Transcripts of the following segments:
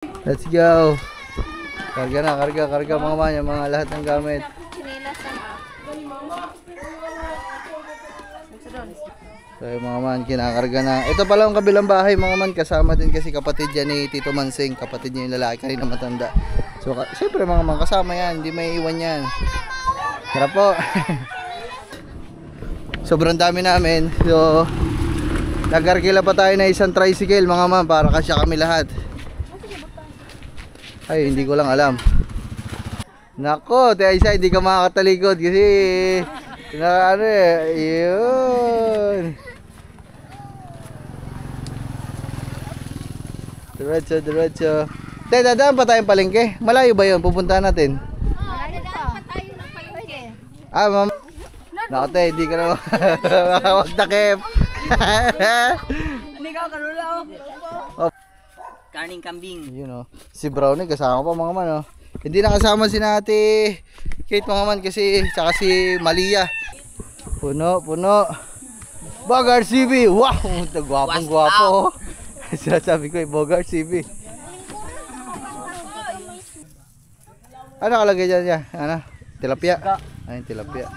Let's go. Karga na, karga mga man, yung mga lahat ng gamit. So yung mga man, kinakarga na. Ito pala ang kabilang bahay mga man, kasama din kasi kapatid yan ni Tito Mansing. Kapatid niya yung lalaki, kanina matanda. So siyempre mga man, kasama yan, hindi may iwan yan. Tara po. Sobrang dami namin. So nag-arkila pa tayo na isang tricycle mga man, para kasya kami lahat. Ay, hindi ko lang alam. Nako, Ate Aisa, hindi ka makakatalikod kasi ano yun. Diretso. Dadaan pa tayong palengke. Malayo ba yun? Pupuntahan natin. Dadaan pa tayo ng palengke. Ah, ma'am. Nako, te, hindi ka na wag takip. Hindi ka karula. Karning kambing. Yun, oh. Si Brownie kasama pa mga man, oh. Hindi nakasama si Nati Kate mga man kasi tsaka si Malia. Puno. Bogart CB. Wow, gwapong-gwapo. Sabi ko, Bogart CB. Ano kalagay dyan niya? Ano? Tilapia? Ayun, tilapia.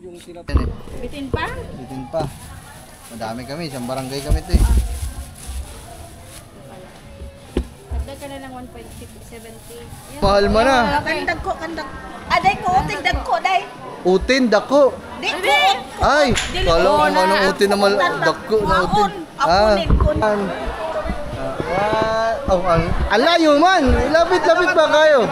Yung tilapia. Bitin pa? Bitin pa. Madami kami, isang barangay kami ito eh. Dagdag ka na lang 1.70. Mahal mo na. Kandag ko. Aday ko, tingdag ko, day. Utin, dako. Di ko. Ay, kala ko anong utin naman. Dako na utin. Ang layo man. Lapit-lapit pa kayo.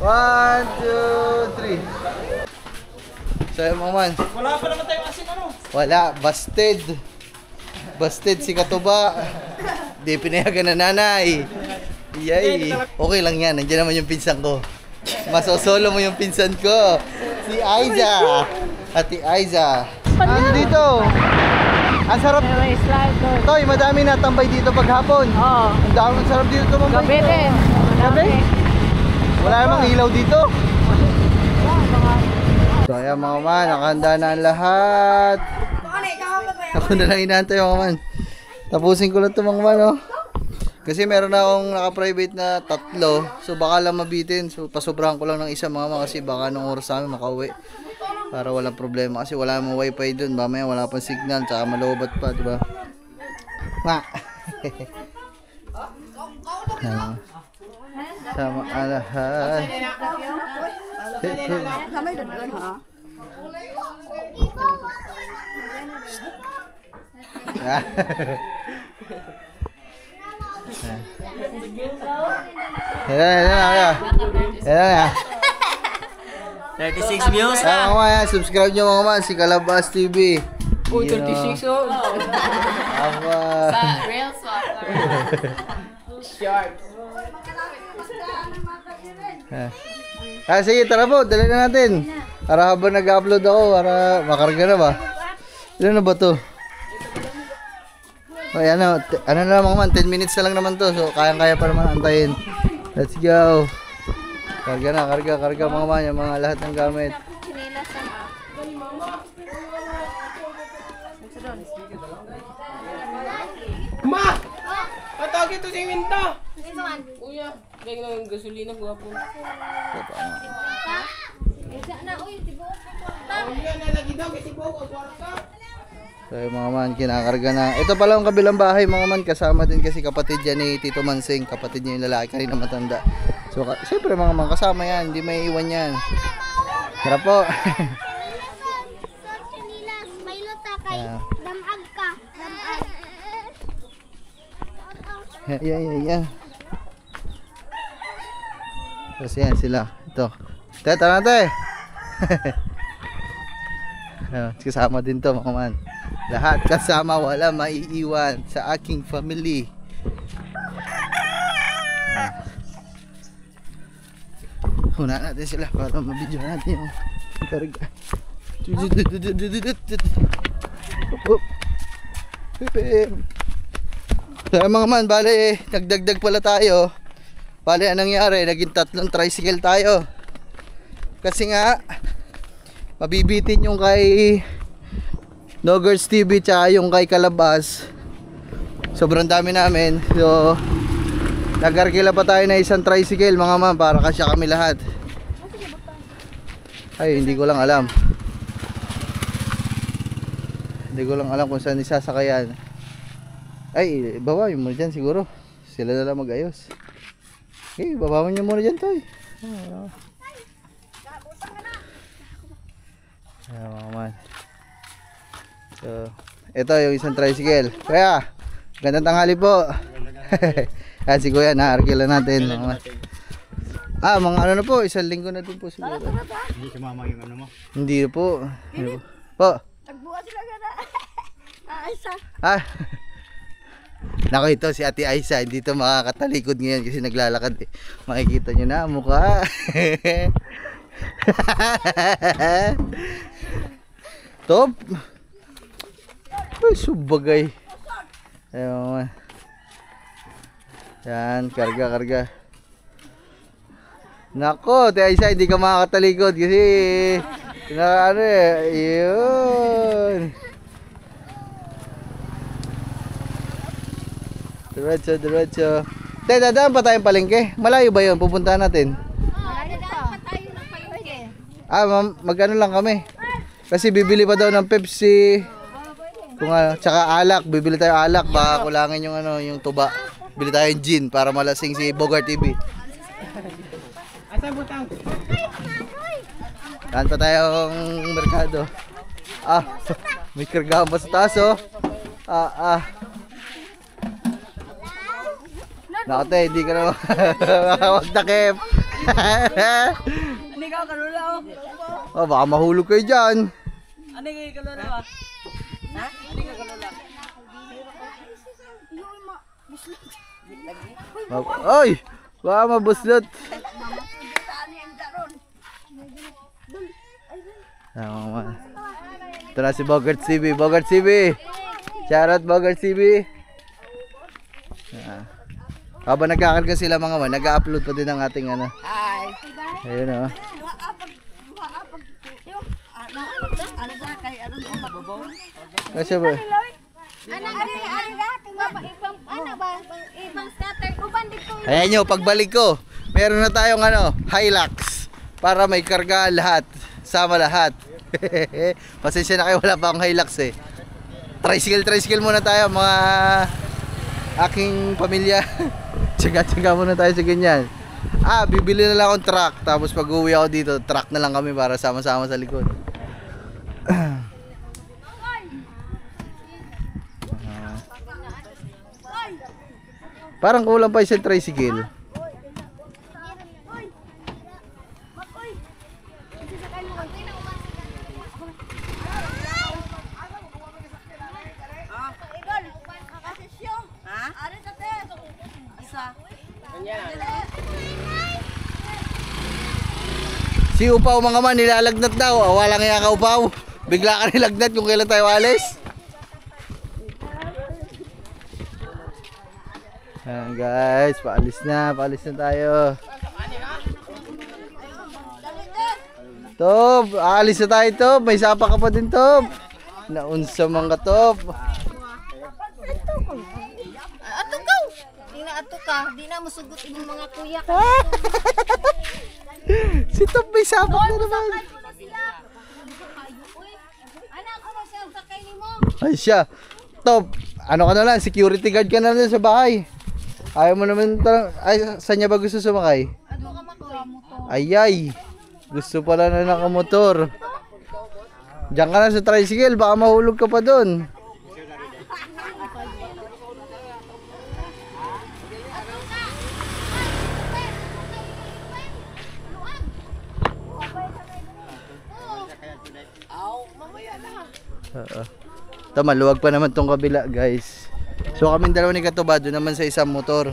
1, 2, 3. So yun mga man. Wala pa naman tayong asin ano? Wala, busted si Katuba. Di pinayagan na nanay. Yay. Okay lang yan, nandiyan naman yung pinsan ko. Masosolo mo yung pinsan ko, si Aiza. Ate Aiza. Ano dito? Ang sarap. Toy, madami natambay dito paghapon. Oo. Ang dami, sarap dito tumambay. Gabi din. Gabi? Wala namang ilaw dito. So ayan mga man, nakahanda na ang lahat. Ako na lang inaantay mga man. Tapusin ko lang ito mga man, oh. Kasi meron na akong naka-private na 3. So baka lang mabitin. So pasobrahan ko lang ng isa mga man, kasi baka nung oras namin makauwi. Para walang problema. Kasi wala namang wifi dun. Mamaya wala pang signal. Tsaka malobat pa, diba? Ma! Sama alahan. Kamay doon, ha? Ayan. 36 views Mga man, subscribe nyo mga man, si Kalabas TV. Oh, 36 oh. Sa Real swap. Sharp. Sige, tara po, dali na natin. Para habang nag-upload ako, para makarga na ba? Ilan na ba to? Ay, ano na lang mga man, 10 minutes na lang naman to. So, kayang-kaya pa naman antayin. Let's go. Karga na, karga mga man, yung mga lahat ng gamit. Ma! Patawag ito si Winta! Kuya, gaya ng gasolina ko po. So yung mga man, kinakarga na. Ito pala ang kabilang bahay mga man, kasama din kasi kapatid yan ni Tito Mansing. Kapatid niya yung lalaki, kanina matanda. So siyempre mga man, kasama yan, hindi may iwan yan. Tara po. Yeah. Tapos yan sila. Ito. Tara natin. Kasama din to mga man. Lahat kasama, wala maiiwan sa aking family. Una natin sila para mabidyo natin yung karga. Kaya mga man, bale nagdagdag pala tayo. Bale anong nangyari, naging 3 tricycle tayo. Kasi nga mabibitin yung kay No Girls TV tsaka yung kay Kalabas. sobrang dami namin. So nag-arkila pa tayo na isang tricycle mga ma'am para kasya kami lahat. Ay, hindi ko lang alam. Hindi ko lang alam kung saan isasakayan. Ay, babayin mo dyan siguro. Sila na lang mag-ayos. Okay, babawan nyo muna dyan, Toy. Ayan mga man. So, ito yung isang tricycle. Kuya, gandang tanghali po. Ayan si Kuya, na-arkila natin. Mga ano na po, isang linggo na din po siguro. Hindi sumama yung ano mo. Hindi po. Po. Nagbukas sila gana. Isa. Nako, ito si Ate Aisa, hindi to makakatalikod ngayon kasi naglalakad eh. Makikita nyo na ang mukha. Top. Ay, subagay. Ayan. Yan, karga. Nako, Ate Aisa, hindi ka makakatalikod kasi ano eh, yun. Diretso. Dadaan pa tayong palengke. Malayo ba yun? Pupuntahan natin. Dadaan pa tayo ng palengke. Magano lang kami. Kasi bibili pa daw ng Pepsi. Kung ano, tsaka alak. Bibili tayo alak. Baka kulangin yung ano, yung tuba. Bili tayo yung gin para malasing si Bogart TV. Asa butang? Daan pa tayong merkado. May kargahan pa sa taas oh. Nakate, hindi ka na makakawagtakip. Hindi ka kalula oh. Baka mahulog kayo dyan. Ano yung kalula ba? Ha? Hindi ka kalula. Ay! Baka mabuslot. Ito na si Bogart TV. Bogart TV! Shoutout Bogart TV! Habang nagkakarga sila mga man, nag-upload pa din ang ating ano. Hi. Ayun oh. Kasi ba? Ayan nyo, pagbalik ko, meron na tayong ano, Hilux. Para may karga lahat. Sama lahat. Pasensya na kayo, wala pa akong Hilux eh. Tricycle muna tayo mga aking pamilya. Tsaga muna tayo sa ganyan. Bibili na lang akong truck. Tapos pag uwi ako dito, truck na lang kami para sama-sama sa likod. Parang kulang pa isang tricycle. Si Upaw mga man, nilalagnat daw. Walang nga ka Upaw. Bigla ka nilagnat kung kailan tayo alis. Ayan guys, paalis na tayo. Top, aalis na tayo Top. May sapa ka pa din Top. Naunsa mga Top. Ato ka, di na masugot yung mga kuya ka. Si Top may sapa na naman. Anak ko na siya sa kainin mo. Ay siya. Top, ano ka na lang, security guard ka na lang sa bahay. Ayaw mo naman ay, saan niya ba gusto sumakay? Ato ka makoy. Ayay. Gusto pala na nakamotor. Diyan ka na sa tricycle, baka mahulog ka pa doon. Ito, maluwag pa naman tong kabila guys. So kaming dalawa ni Katubado naman sa isang motor.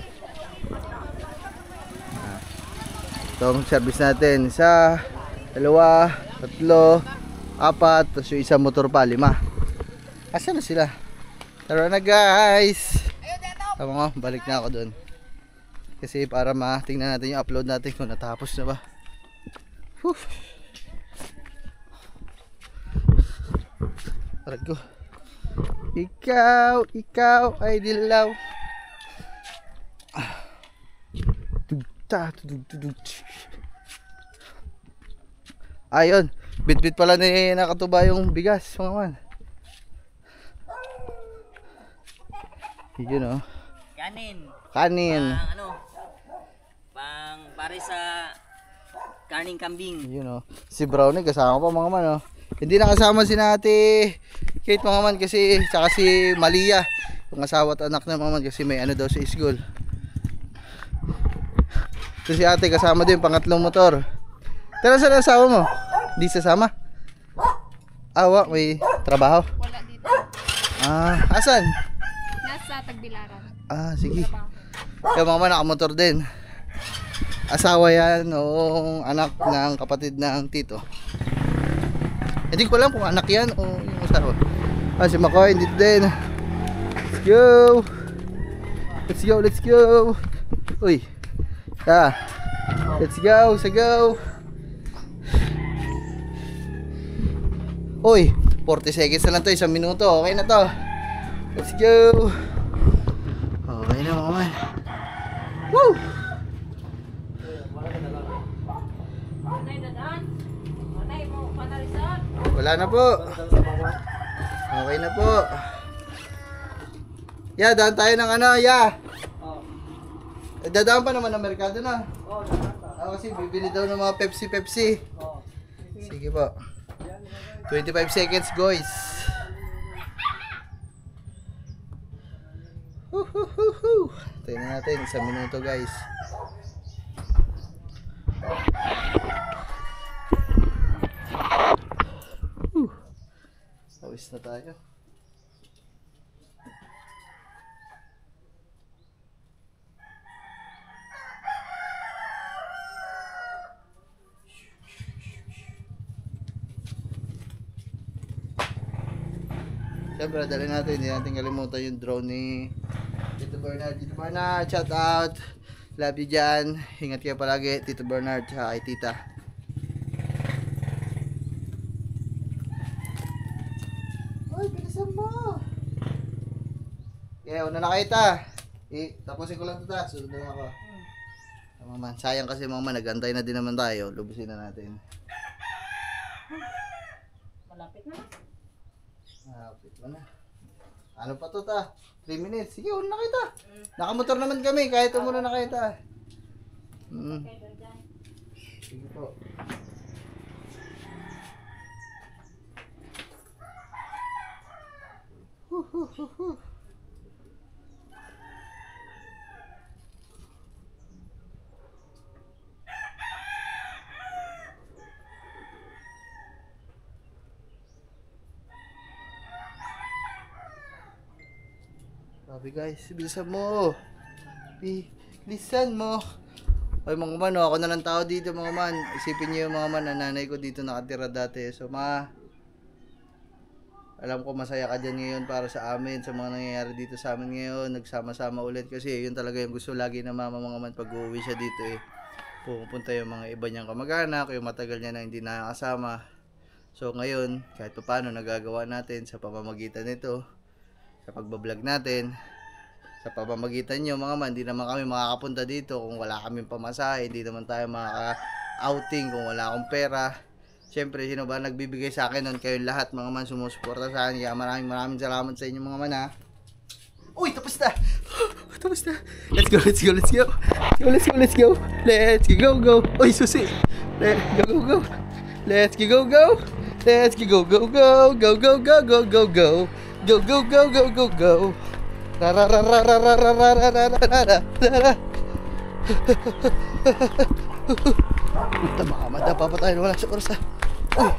Itong service natin, isa, dalawa, tatlo, apat, tapos yung isang motor pa, 5. Asan na sila? Tara na guys. Tama nga, balik na ako doon. Kasi para tingnan natin yung upload natin kung natapos na ba. Whew. Aray ko. Ikaw ay dilaw. Ayun, bit-bit pala ni nakatuba yung bigas, mga man. Yun oh. Kanin. Pare sa karning kambing. Yun oh. Si Brownie kasama pa mga man oh. Hindi nakasama si Nate Kate mga man kasi tsaka si Malia, yung asawa at anak na mga man kasi may ano daw sa school. So si ate kasama din pangatlong motor. Pero saan ang asawa mo? Di sasama? Awa, may trabaho? Wala dito. Asan? Nasa Tagbilaran. Sige. Kaya mga man nakamotor din. Asawa yan o anak ng kapatid ng tito. Hindi ko alam kung anak yan o yung asawa. Si Makoy dito din. Let's go. Uy. Let's go. Uy, 40 seconds na lang to, 1 minuto. Okay na to. Let's go. Okay na mga man. Woo! Wala na po. Okay na po. Daan tayo ng ano, dadaan pa naman ng merkado na. Kasi bibili daw ng mga Pepsi. Sige po. 25 seconds, guys. Tayo na natin, 1 minuto, guys. Pawis na tayo. Siyempre, dali natin. Hindi natin kalimutan yung drone ni Tito Bernard. Tito Bernard, shout out. Love you dyan. Ingat kayo palagi, Tito Bernard, tsaka kay tita. Ay, bilisan mo. Una na kayo ta. Tapusin ko lang ito ta. Sunod na ako. Tama man. Sayang kasi mga man, nag-antay na din naman tayo. Lubusin na natin. Malapit na. Malapit na. Ano pa to ta? 3 minutes. Sige, una na kita. Nakamotor naman kami. Kahit umuna na kayo ta. Sige po. Sabi guys, bilisan mo. Bilisan mo. Ay mga man, ako na lang tao dito mga man. Isipin niyo yung mga man, nanay ko dito nakatira dati. So alam ko masaya ka dyan ngayon para sa amin, sa mga nangyayari dito sa amin ngayon. Nagsama-sama ulit kasi yun talaga yung gusto lagi ng mama mga man pag uuwi siya dito eh. Pupunta yung mga iba niyang kamag-anak, yung matagal niya na hindi nakakasama. So ngayon, kahit pa paano nagagawa natin sa pamamagitan nito, sa pagbablog natin, sa pamamagitan nyo mga man, hindi naman kami makakapunta dito kung wala kaming pamasahe, hindi naman tayo makaka-outing kung wala akong pera. Siyempre, sino ba nagbibigay sa akin nun? Kayong lahat mga man sumusuporta sa akin. Kaya maraming salamat sa inyo mga man ha. Uy, tapos na! Tapos na! Let's go! Uy, susi! Go! Let's go! Go! Puta, baka madapa pa tayo, wala sa oras. Uy,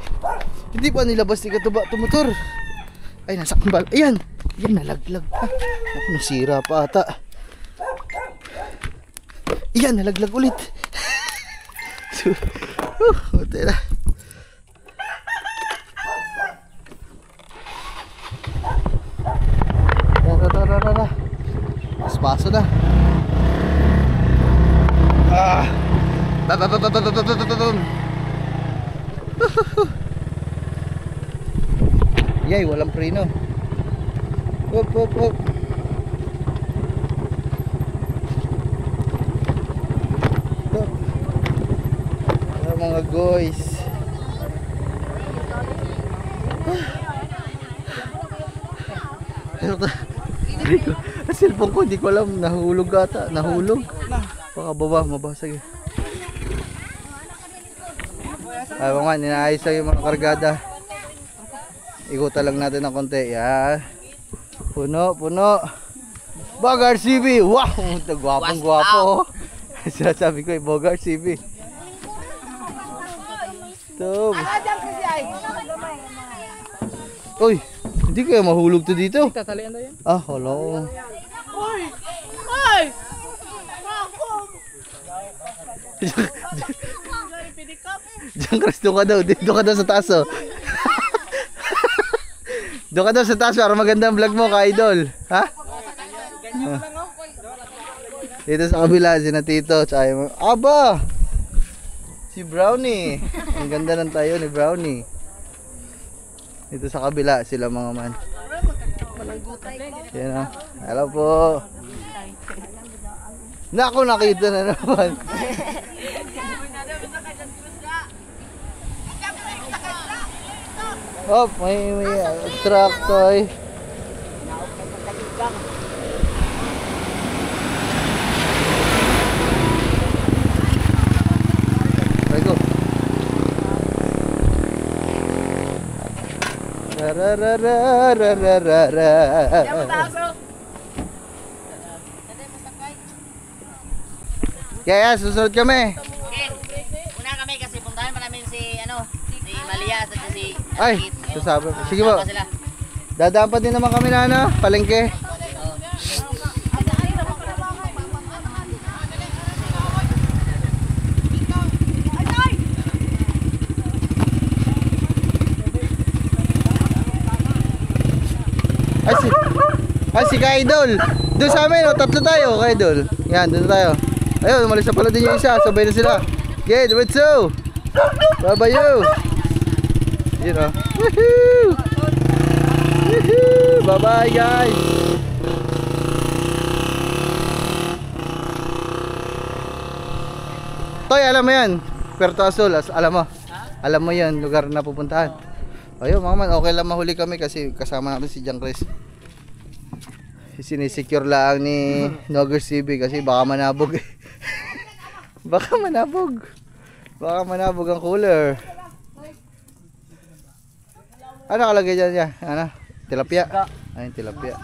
hindi pa nilabas ni Katuba ito motor. Ay, nasa kambal. Ayan, nalaglag pa. Ako, nasira pa ata. Ayan, nalaglag ulit. Buti na. Paspaso na. Yay, walang preno. Up, up, up. Up. Ah, mga guys. Ang cellphone ko, di ko alam, nahulog ata, nahulog. Baka baba, mabasag eh. Ay, mga man, inaayos lang yung mga kargada. Ikutan lang natin ng konti, yan. Puno, puno. Bogart CB, wow! Gwapong gwapo. Sinasabi ko eh, Bogart CB. Ito. Uy, hindi kaya mahulog to dito. Tatalian daw yan. Ah, hello. Hoy! Hoy! Diyan Chris, doon ka daw. Doon ka daw sa taas oh. Doon ka daw sa taas para maganda ang vlog mo ka-idol. Ha? Dito sa kabila, si na Tito. Tsaka yung... Aba! Si Brownie. Ang ganda ng tayo ni Brownie. Dito sa kabila, sila mga man. Yan o. Hello po. Naku, nakita na naman. Oh, may truck toy. Let's go. Kaya susunod kami. Una kami kasi puntahan pa namin si si Malia at si Ay, sasabi. Sige po. Dadaan pa din naman kami na palengke. Ay, si Ka-Idol. Doon sa amin, tatlo tayo, Ka-Idol. Yan, doon tayo. Ayun, umalis na pala din yung isa. Sabay na sila. Okay, diretso. Bye-bye you. Yun o. Woohoo! Woohoo! Bye-bye guys. Toy, alam mo yan. Puerto Azul, alam mo. Alam mo yan, lugar na pupuntahan. Ayun mga man, okay lang mahuli kami kasi kasama natin si John Chris. Sinisecure lang ni Nogger CB kasi baka manabog eh. Baka manabog. Baka manabog ang cooler. Ano kalagay dyan niya? Ano? Tilapia? Ayun, tilapia.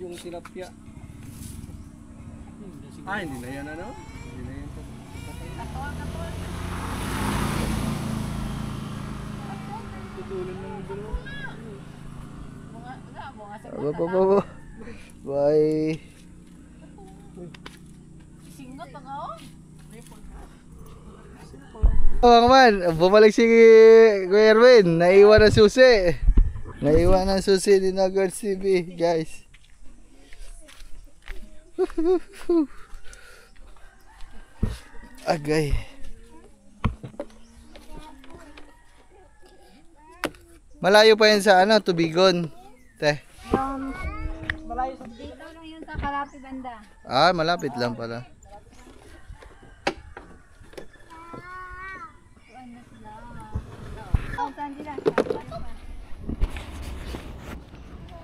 Yung tilapia. Ah, hindi na yan ano? Hindi na yan. Tutulong ng dulo. Bye. Oh, man, bumalik si Kuya Erwin. Naiwan ang susi. Naiwan ang susi ni Nogger CB, guys. Agay. Malayo pa yan sa Tubigon. Te. Malayo sa dito lang yun sa Karapi banda. Ah, malapit lang pala.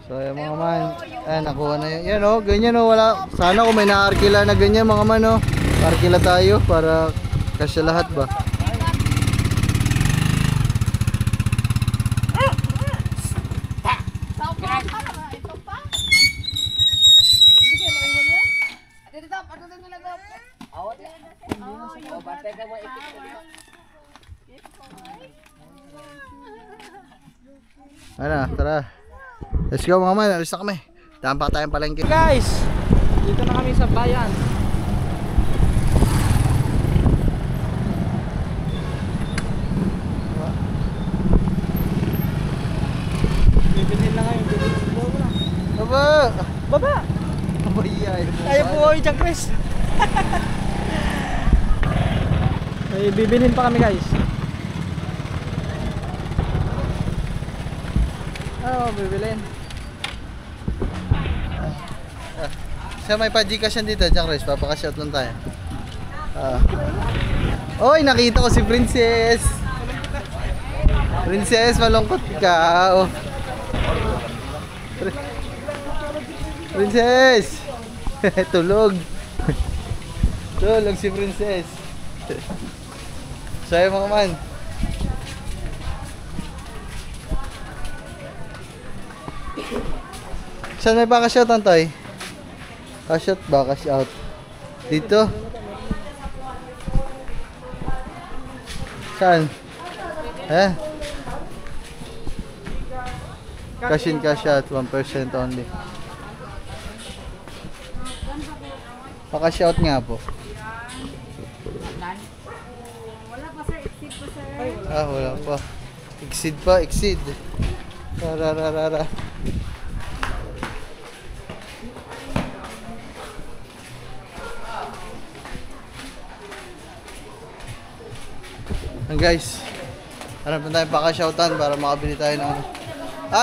So yung mga man, nakuha na yun. Yan o, ganyan o, wala. Sana kung may naarkila na ganyan mga man o. Arkila tayo para kasya lahat ba. Ano, tara. Let's go mga man, alis na kami. Daan pa tayong palengke. Guys, dito na kami sa bayan. Bibilhin na ngayon, bibilhin na. Baba! Baba! Bayay. Tayo po kami dyan, Chris. Ay, bibilhin pa kami guys. Oo, bibilin. Siya may pa-Gcash yan dito, Jack Rice. Papaka-shout lang tayo. Oy, nakita ko si Princess. Princess, malungkot ka. Oh. Princess! Tulog. Tulog si Princess. Sa'yo mga man. Saan may baka shout Antay? Ka-shout ba? Ka-shout. Dito? Saan? Cash in, cash out. 1% only. Paka-shout nga po. Wala pa sir, exceed pa sir. Wala pa. Exceed pa, exceed. Rararara. Guys, hanap na tayo paka-shoutan para makabili tayo ng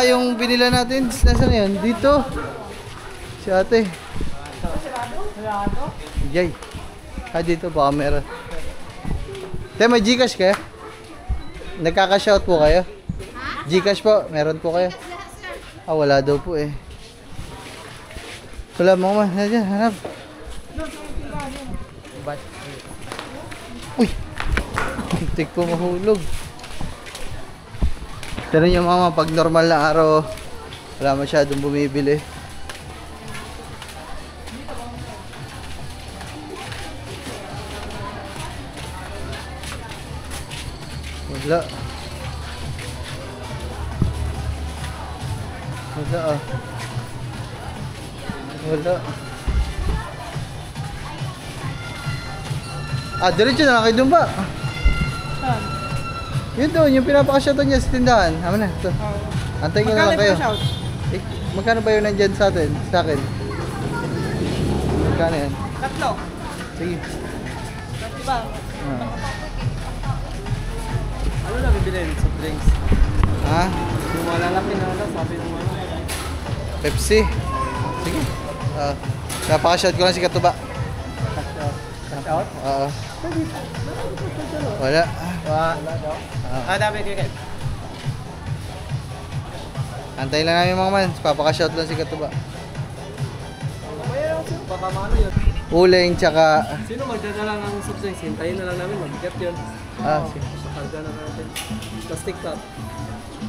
yung binila natin, nasaan na yan? Dito. Si ate. Jay. Dito baka meron. Te, may Gcash kayo? Nagkaka-shout po kayo? Gcash po, meron po kayo? Wala daw po eh. Wala mo man, nandiyan, hanap. Uy! Tik po mahulog. Pero yung mga pag normal na araw, wala masyadong bumibili. Wala. Wala ah. Wala. Diretso na lang kayo doon ba? Yun doon, yung pinapakashoutan niya sa tindahan. Ama na, ito. Antay ko na lang kayo. Magkano ba yun nandyan sa atin? Sa akin? Magkano yan? 3. Sige. Diba? Ano na bibilin sa drinks? Yung malalaki na lang, sabi ng mga Pepsi. Sige. Napakashout ko lang si Katuba. out? Wala. Wala daw. Dami kayo. Antay lang namin mga man. Papakashout lang si Katuba. Baka mano yun. Uling tsaka... Sino magdadala ng substance? Hintayin na lang namin, mag-get yun. Sige. Karga na natin. Plastic cup.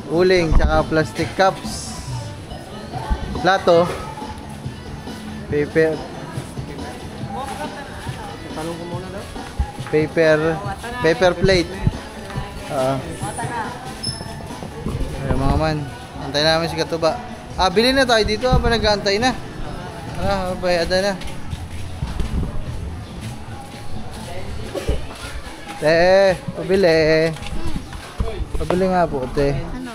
Uling tsaka plastic cups. Plato. Paper. Tanong ko muna daw. Paper plate. Ayan mga man. Antay namin si Katuba. Bilhin na tayo dito habang nag-aantay na. Bayada na. Pabili. Pabili nga po, te. Ano?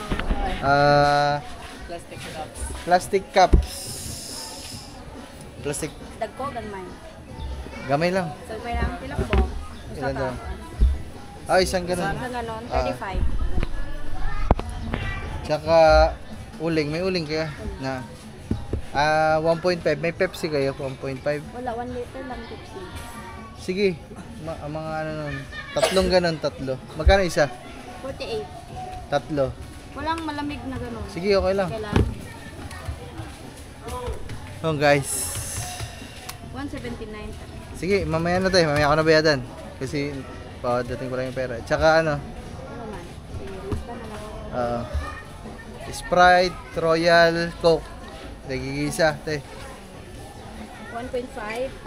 Plastic cups. Plastic. Dagko, ganmay. Gamay lang. So, may lang tilak po. Ilan daw? Isang ganun. Isang ganon, 35. Tsaka uling. May uling kaya? Na 1.5. May Pepsi kayo? 1.5. Wala, 1 liter lang Pepsi. Sige. Mga ano nun. Tatlong ganun, tatlo. Magkano isa? 48. Tatlo. Walang malamig na ganon. Sige, okay lang. Kailan? Guys. 179. Sige, mamaya na tayo. Mamaya ako na bayadan. Kasi dating ko lang yung pera. Tsaka ano? Ano man? Sige, lista na lang. Sprite, Royal, Coke. Nagigisa, te. 1.5.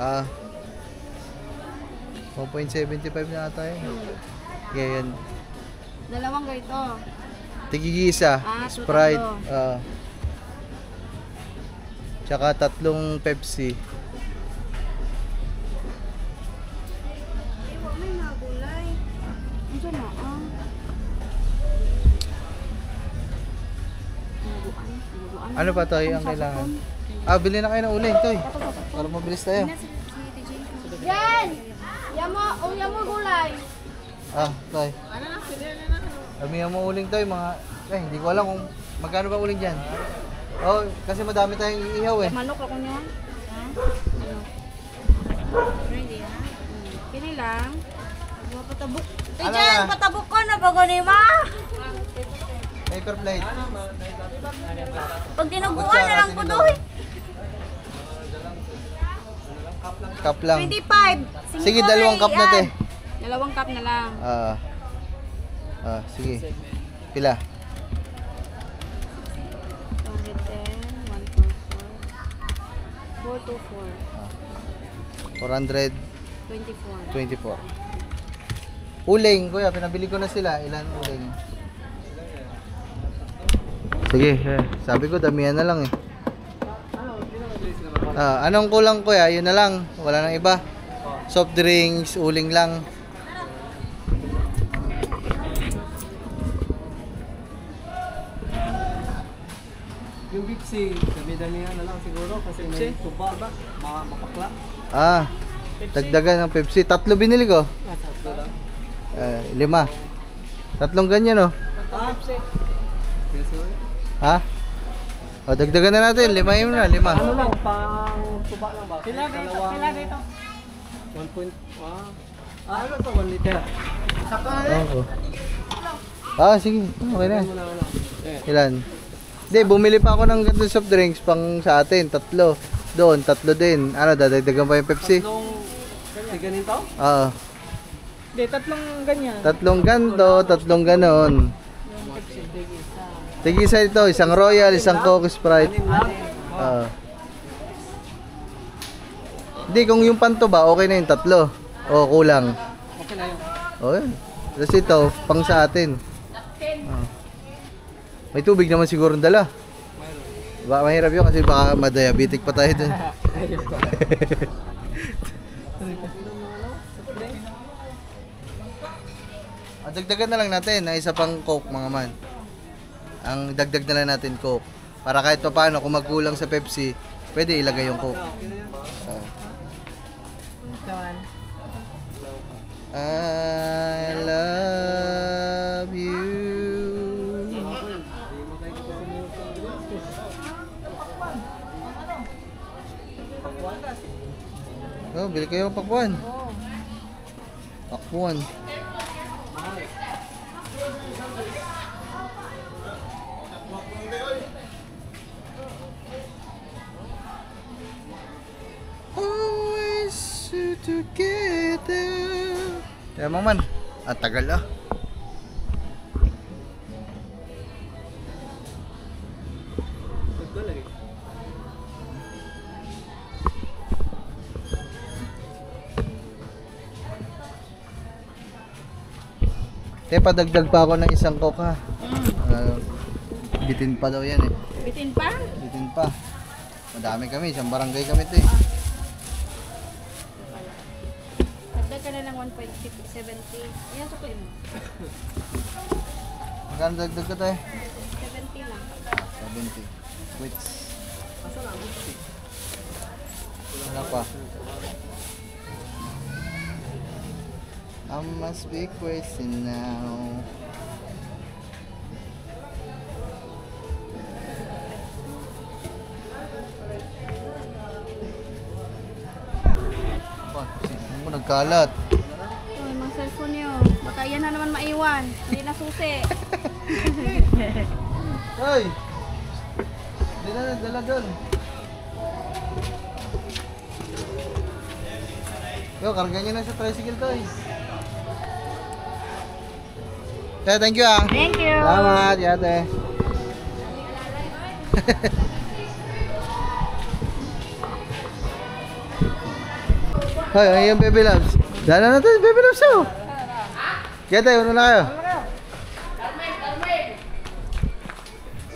1.75 na ata yun. Yan. Dalawang ganito. Tigigisa, Sprite. tatlo. Tsaka tatlong Pepsi. May nagulay. Ano na Ano pa tayo ang kailangan? Bili na kayo ng uling, toy. Para mabilis tayo. Yan! Yamo gulay. Toy. Kami mo uling toy, mga... hindi ko alam kung Magkano ba uling dyan? Oh, kasi madami tayong iihaw eh. Manok ako niyo. Ha? Manok. Ready ha? Kini lang. Agwa patabok. Ano na? Patabok ko na bago ni ma. Paper plate. Pag tinuguan na lang ko doy. Cup lang. 25. Sige, dalawang cup na te. Dalawang cup na lang. Sige. Pila? 110, 144. 424. 424. 24. Uling, kuya, pinabili ko na sila. Ilan uling? Sige, sabi ko damihan na lang eh. Anong kulang kuya? Yun na lang. Wala nang iba. Soft drinks, uling lang. Yung Pepsi, dami-damihan na lang siguro kasi may tuba ba? Mapakla. Dagdagan ng Pepsi. 3 binili ko. Tatlo lang. 5. 3 ganyan oh. Pepsi. Peso. Ha? O, dagdagan na natin. 5 yun na, 5. Ano lang, pang tuba lang ba? Sila dito. 1 point, ano to, 1 liter? Saka na Sige. Okay na. Ano na. Ilan? Hindi, bumili pa ako ng ganito soft drinks pang sa atin. 3. Doon, 3 din. Ano, dadagdagan pa yung Pepsi? Tatlong ganito? Oo. Hindi, tatlong ganyan. 3 ganto, 3 ganon. Tig-isa ito, isang Royal, isang Coke Sprite. Oo. Hindi, kung yung panto ba, okay na yung 3. O, kulang. Okay na yun. Okay. Tapos ito, pang sa atin. May tubig naman siguro dala. Baka mahirap yun kasi baka madiabetic pa tayo dun. Dagdagan na lang natin na isa pang Coke mga man. Ang dagdag na lang natin Coke. Para kahit pa paano kung magkulang sa Pepsi, pwede ilagay yung Coke. I love you. Oh, bili kayo ng pakwan. Pakwan. Always together. Kaya man, ang tagal ah. Padagdag pa ako ng isang Coke ha. Bitin pa daw yan eh. Bitin pa? Bitin pa. Madami kami, isang barangay kami ito eh. Dagdag ka na lang 1.70. Ayan, sukuin mo. Magkano dagdag ka tayo? 70 lang. 70. Wait. Wala pa. I must be crazy now. Ano nagkalat? Ito, yung mga cellphone nyo. Baka yan na naman maiwan. Hindi na susi. Hoy! Hindi na nagdala doon. Yo, karga nyo na sa tricycle to eh. Thank you ah. Thank you. Salamat, yate. Hoy, ay yung baby loves. Dala na tayo, baby loves oh. Kaya tayo, una na kayo.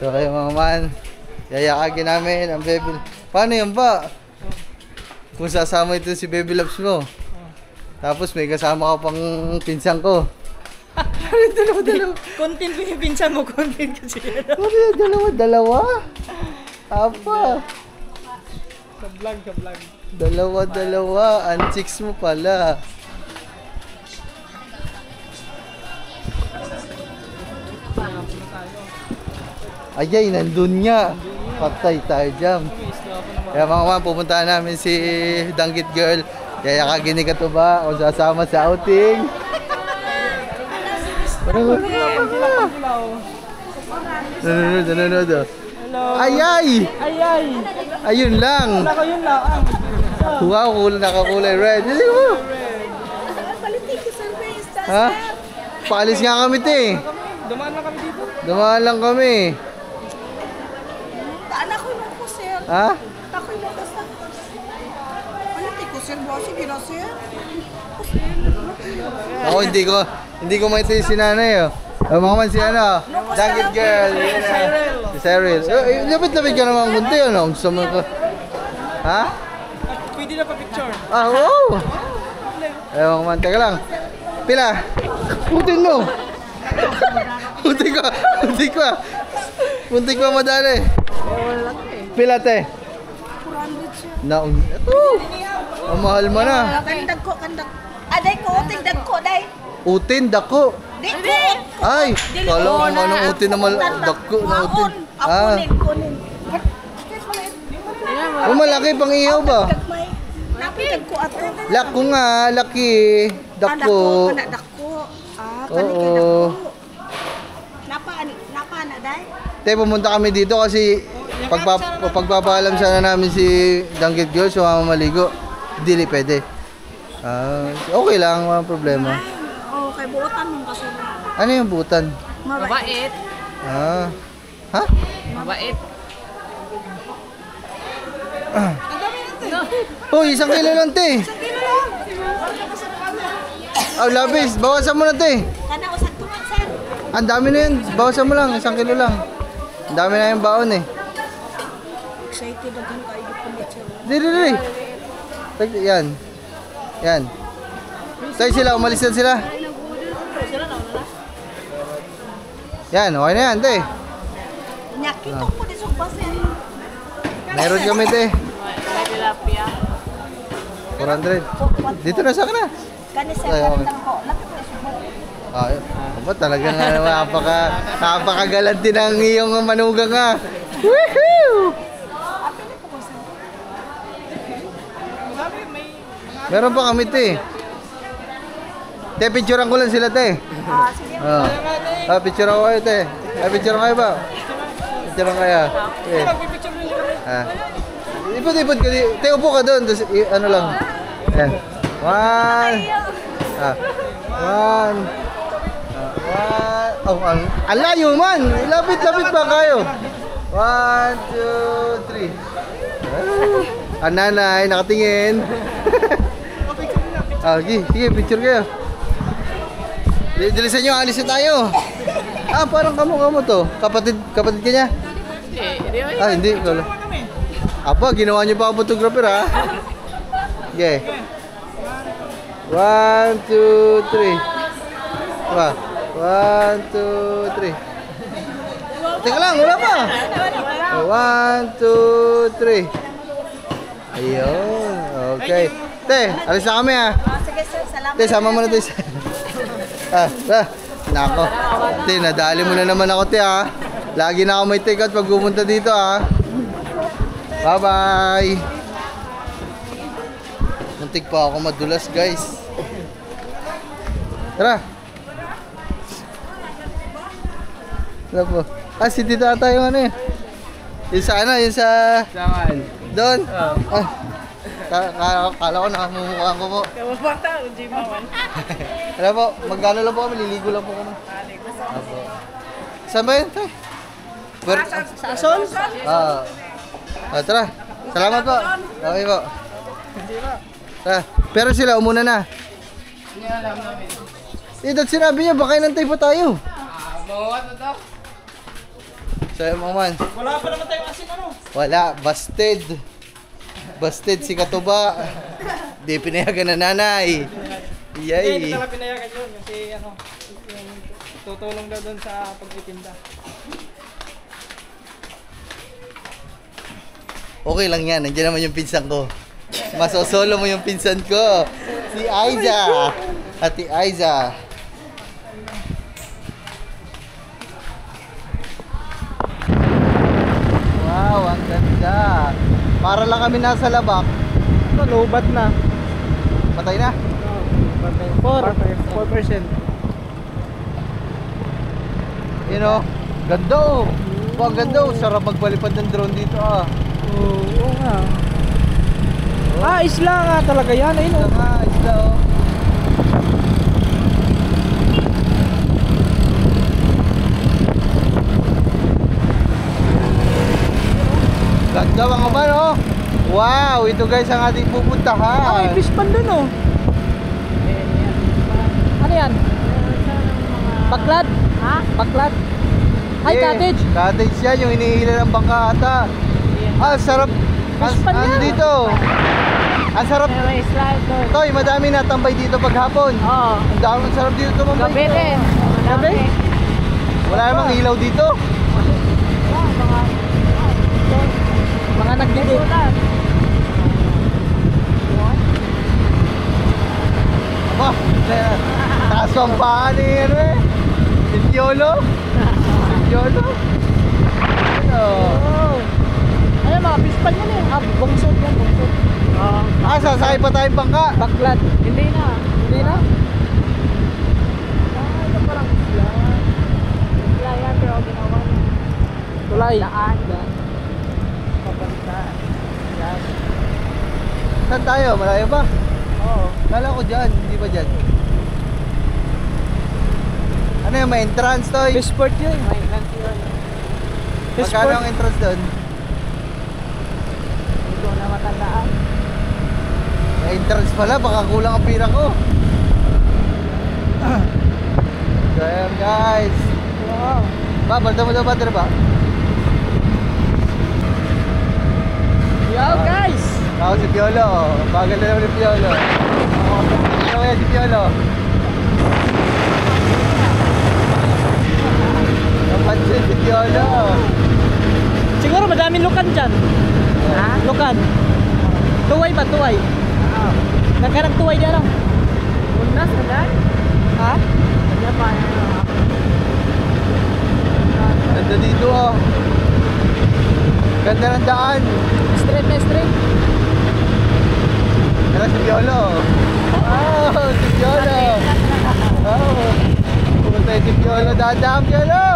So kayo mga man, yayakagin namin ang baby. Paano yun ba? Kung sasama ito si baby loves mo. Tapos may kasama ka pang pinsang ko. Dalawa. Content mo yung pinsan mo, content kasi. Ano yun? Dalawa? Apa? Sa vlog. Dalawa. Ang chicks mo pala. Ayay, nandun nga. Patay tayo dyan. Kaya mga man, pupuntahan namin si Danggit Girl. Kaya kagini ka to ba? O sasama sa outing. Nanonood. Ayay! Ayay! Ayun lang. Ako yun lang. Wow, nakakulay red. Dili mo. Ha? Paalis nga kami, te. Dumaan lang kami dito. Dumaan lang kami. Anak ko lang ko, sir. Ha? Ako lang ko, sir. Ano, tiko, sir? Bossy, gina, sir? Ako hindi ko maitay si nanay, oh. Mga man si ano, Danggit Girl. Si Cyril. Lapit-lapit ka naman kunti, ano? Gusto mo ko. Ha? Pwede na pa picture. Ah, wow! Ewan man, teka lang. Pila? Putin mo! Puntik ko. Puntik pa madali. Pila, te? 400, sir. Naon. Ito. Ang mahal mo na. Kandag ko. Aday ko, tingdag ko, day. Utin, dako. Di ko. Ay, kala ko anong utin na dako na utin. Ah, Kunin. malaki pang ihaw ba? May napidag ko ato. Lako nga, laki. Dako. Anak dako. Ah, Oo. kanike dako. Napa na, day? Te, pumunta kami dito kasi pagpapaalam sana namin si Danggit Girl so maligo. Dili pwede. Ah, okay lang, walang problema. Oh, kay buotan mong kasi. Ano yung butan? Mabait. Ah. Ha? Mabait. Hoy, 1 kilo lang, te. Oh, labis. Bawasan mo na, te. Kana usad ko man, sir. Ang dami na yun. Bawasan mo lang. 1 kilo lang. Ang dami na yung baon, eh. Excited ako kayo kumit, sir. Dili. Yan. Yan. Tayo sila. Umalis na sila. Yan. Okay na yan, te. Nyakito ko di sa basin. Meron kami, te. 400. Dito na sa akin na. Kani sa Ay, okay. kantang ko. Lapit ko subo. Ay, aba talagang napakagalanti ng iyong manugang nga. Woohoo! Meron pa kami, te. Te, picturean ko lang sila, te. Ah, sige. Picture ako kayo, te. Picture kayo ba? Picture kayo. Te. Ipot-ipot ka. Te, upo ka doon. Ano lang. Ayan. One. One. Oh, ang layo man. Lapit-lapit pa kayo. 1, 2, 3. Ang nanay, nakatingin. Sige, picture kayo. Dilisan nyo, alis na tayo. Parang kamo to. Kapatid ka niya? Hindi. Wala. Apa, ginawa niyo pa ang photographer, ha? Okay. 1, 2, 3. 1, 2, 3. Teka lang, wala pa. 1, 2, 3. Ayun. Okay. Te, alis na kami, ha? Sige, sir. Salamat. Te, sama mo na, te. Nako. Te, nadali mo na naman ako, te, ha? Lagi na ako may take out pag pumunta dito, ha? Bye-bye! Muntik pa ako madulas, guys. Tara! Tara po. Si Tito ata yung ano eh. Yung sa ano, yung sa... Saan? Doon? Kala ko nakamumukhaan ko po. Bata, hindi mawan. Alam po, magkano lang po kami, liligo lang po kami. Apo. Saan ba yun? Sa Ason? Tara. Salamat po. Okay po. Tara. Pero sila, umuna na. Dahil sinabi niya, baka inantay pa tayo. Mawawat na daw. So, mga man. Wala pa naman tayong asin, ano? Wala. Busted. Busted si Katuba. Di pinayagan na nanay. Hindi Yay. talaga pinayagan yun kasi ano, yung tutulong daw doon sa pagtitinda. Okay lang yan. Nandiyan naman yung pinsan ko. Masosolo mo yung pinsan ko. Si Aiza. Ate Aiza. ganda. Para lang kami nasa labak. Ito, lobat na. Patay na. 4%. You know, ganda oh. Wah, ganda oh. Sarap magpalipad ng drone dito ah. Oo nga. Ah, isla nga talaga yan. Ayun Isla oh. nga, isla oh. Ganda mga man oh. Wow, ito guys ang ating pupuntahan. Ah, may fish pan dun oh. Ano yan? Baklad? Ha? Baklad? Ay, Eh, cottage. Cottage yan, yung hinihila ng bangka ata. Ah, sarap. Fish pan Ano yan. dito? Ang sarap. May slide doon. Toy, madami natambay dito paghapon. Oo. Ang dami, ang sarap dito tumambay. Gabi din. Gabi? Wala namang ilaw dito. Mga nagdidip. Aba, taas ang paa ni ano eh. Si Piolo. Si Piolo. Ano? Oh. Ayun, mga fish pan yan eh. Ah, bungsod yan, bungsod. Ah, sasakay pa tayong bangka. Baklad. Hindi na. Hindi na? Ah, ito parang isla. Wala yan, pero ginawa na. Tulay. Daan. Pabanta. Yan. Saan tayo? Malayo ba? Oo. Kala ko dyan, hindi ba dyan? Ano yung may entrance, Toy? Fishport yun. May lang yun. Magkano ang entrance doon? Hindi ko na matandaan. May entrance pala, baka kulang ang pira ko. So ayan guys. Wow. Ba, balda mo daw battery ba? Yo guys! Ako si Piolo. Bagal na naman ni Piolo. Ano kaya si Piolo? Napansin si Piolo. Siguro madaming lukan dyan. Ha? Lukan. Tuway ba? Tuway? Nagkarang tuway dyan lang. Undas na dyan? Ha? Kanya pa. Ganda dito oh. Ganda ng daan. Straight na straight. Kaya si Piolo. Oh, si Piolo. Oh. Pumunta si Piolo. Dadaan Piolo.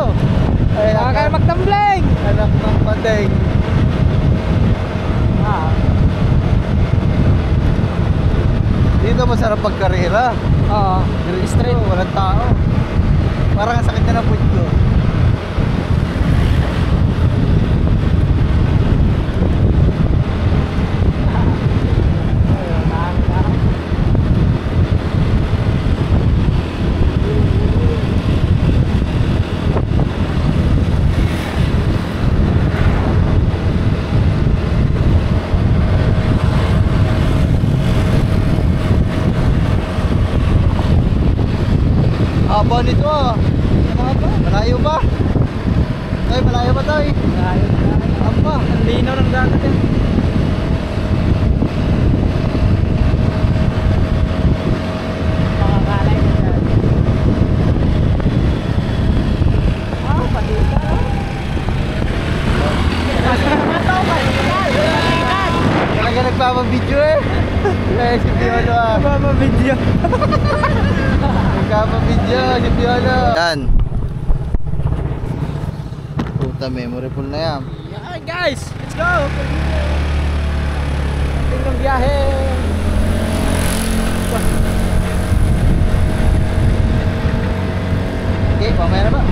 Ay, Baka kayo magtumbling. anak ng pateng. Dito masarap pagkarera. Oo. Straight, walang tao. Parang ang sakit na ng puwit ko. Haba nito ah. Malayo ba? Tay, malayo ba tay? Aba. Ang linaw ng dagat yan. Makakalay na dyan. Ah, patita. Talaga nagpapabidyo eh. Eh, si Piolo ah. Mama video. Nagpapabidyo, si Piolo. Yan. Puta, memorable na yan. Yan guys, let's go! Ating ng biyahe! Okay, pamaya na ba?